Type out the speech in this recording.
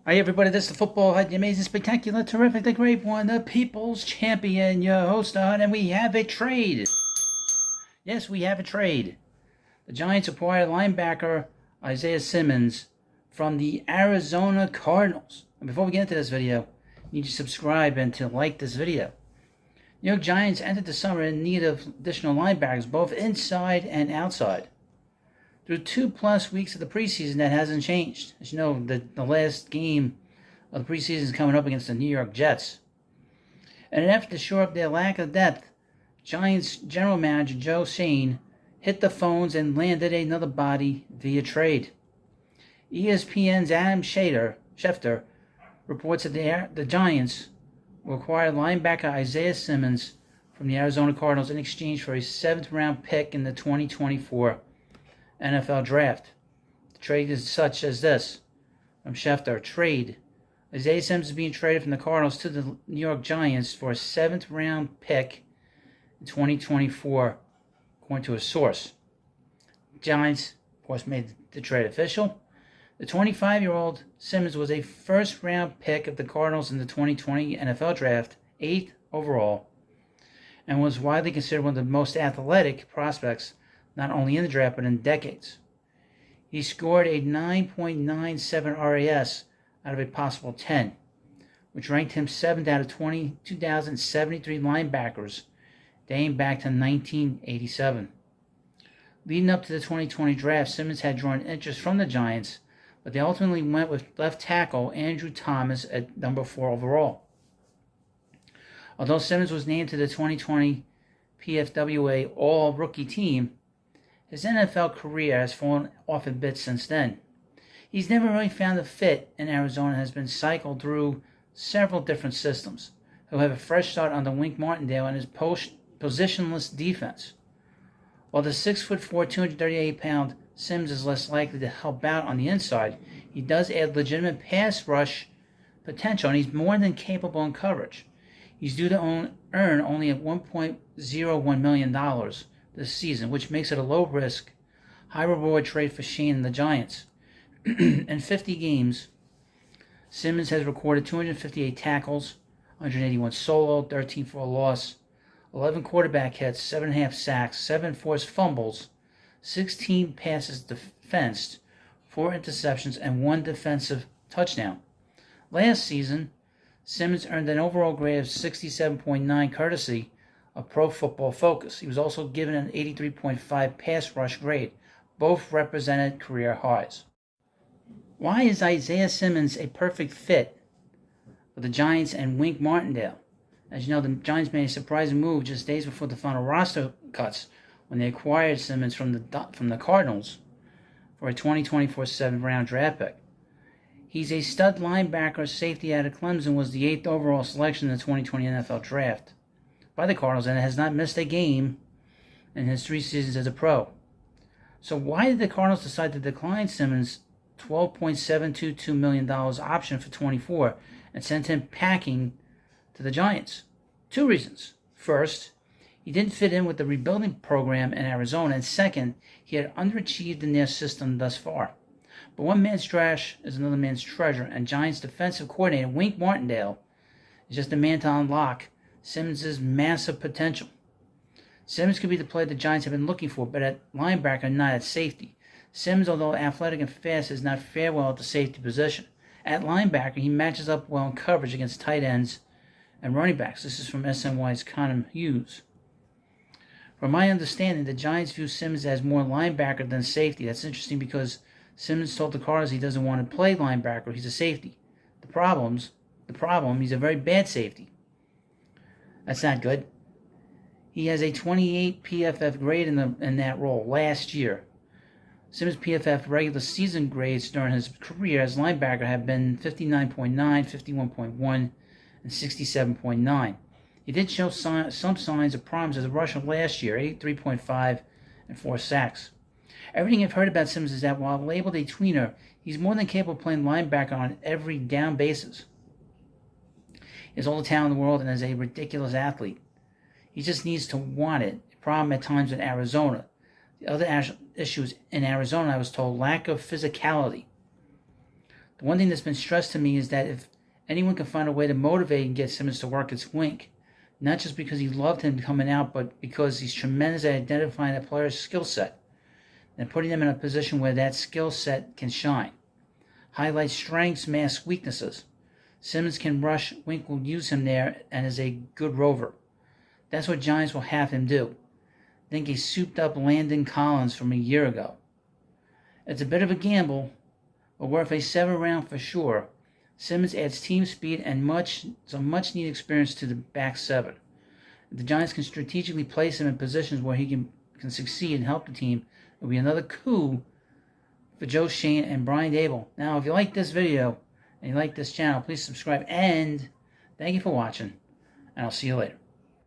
Hi everybody, this is the Football Hut, the amazing, spectacular, terrific, the great one, the people's champion, your host, and we have a trade. Yes, we have a trade. The Giants acquired linebacker Isaiah Simmons from the Arizona Cardinals. And before we get into this video, you need to subscribe and to like this video. New York Giants entered the summer in need of additional linebackers, both inside and outside. Through 2+ weeks of the preseason, that hasn't changed. As you know, the last game of the preseason is coming up against the New York Jets. In an effort to shore up their lack of depth, Giants general manager Joe Schoen hit the phones and landed another body via trade. ESPN's Adam Schefter reports that the Giants will acquire linebacker Isaiah Simmons from the Arizona Cardinals in exchange for a 7th-round pick in the 2024 NFL Draft. The trade is such as this. From Schefter, trade. Isaiah Simmons is being traded from the Cardinals to the New York Giants for a 7th-round pick in 2024, according to a source. Giants, of course, made the trade official. The 25-year-old Simmons was a first-round pick of the Cardinals in the 2020 NFL Draft, 8th overall, and was widely considered one of the most athletic prospects not only in the draft but in decades. He scored a 9.97 RAS out of a possible 10, which ranked him 7th out of 2,073 linebackers dating back to 1987. Leading up to the 2020 draft, Simmons had drawn interest from the Giants, but they ultimately went with left tackle Andrew Thomas at number 4 overall. Although Simmons was named to the 2020 PFWA All-Rookie team, his NFL career has fallen off a bit since then. He's never really found a fit in Arizona and has been cycled through several different systems. He'll have a fresh start under Wink Martindale and his positionless defense. While the 6'4", 238-pound Sims is less likely to help out on the inside, he does add legitimate pass rush potential, and he's more than capable in coverage. He's due to earn only at $1.01 million this season, which makes it a low-risk, high-reward trade for Schoen and the Giants. In 50 games, Simmons has recorded 258 tackles, 181 solo, 13 for a loss, 11 quarterback hits, 7.5 sacks, 7 forced fumbles, 16 passes defensed, 4 interceptions, and 1 defensive touchdown. Last season, Simmons earned an overall grade of 67.9 courtesy of Pro Football Focus. He was also given an 83.5 pass rush grade. Both represented career highs. Why is Isaiah Simmons a perfect fit for the Giants and Wink Martindale? As you know, the Giants made a surprising move just days before the final roster cuts when they acquired Simmons from the Cardinals for a 2024 7th-round draft pick. He's a stud linebacker safety out of Clemson, was the 8th overall selection in the 2020 NFL Draft by the Cardinals, and has not missed a game in his 3 seasons as a pro. So why did the Cardinals decide to decline Simmons' $12.722 million option for 24 and send him packing to the Giants? 2 reasons. First, he didn't fit in with the rebuilding program in Arizona, and second, he had underachieved in their system thus far. But one man's trash is another man's treasure, and Giants defensive coordinator Wink Martindale is just the man to unlock Simmons' massive potential. Simmons could be the player the Giants have been looking for, but at linebacker, not at safety. Simmons, although athletic and fast, does not fare well at the safety position. At linebacker, he matches up well in coverage against tight ends and running backs. This is from SNY's Connor Hughes. From my understanding, the Giants view Simmons as more linebacker than safety. That's interesting because Simmons told the Cardinals he doesn't want to play linebacker. He's a safety. The problem, he's a very bad safety. That's not good. He has a 28 PFF grade in that role last year. Simmons' PFF regular season grades during his career as linebacker have been 59.9, 51.1, and 67.9. He did show some signs of promise as a rusher last year, 83.5 and 4 sacks. Everything I've heard about Simmons is that while labeled a tweener, he's more than capable of playing linebacker on every down basis. He has all the talent in the world and is a ridiculous athlete. He just needs to want it. A problem at times in Arizona. The other issues in Arizona, I was told, lack of physicality. The one thing that's been stressed to me is that if anyone can find a way to motivate and get Simmons to work, it's Wink. Not just because he loved him coming out, but because he's tremendous at identifying a player's skill set and putting them in a position where that skill set can shine. Highlight strengths, mask weaknesses. Simmons can rush, Wink will use him there, and is a good rover. That's what Giants will have him do. Think a souped-up Landon Collins from a year ago. It's a bit of a gamble, but worth a 7th round for sure. Simmons adds team speed and some much-needed experience to the back 7. If the Giants can strategically place him in positions where he can succeed and help the team, it will be another coup for Joe Shane and Brian Dable. Now, if you like this video and you like this channel, please subscribe, and thank you for watching, and I'll see you later.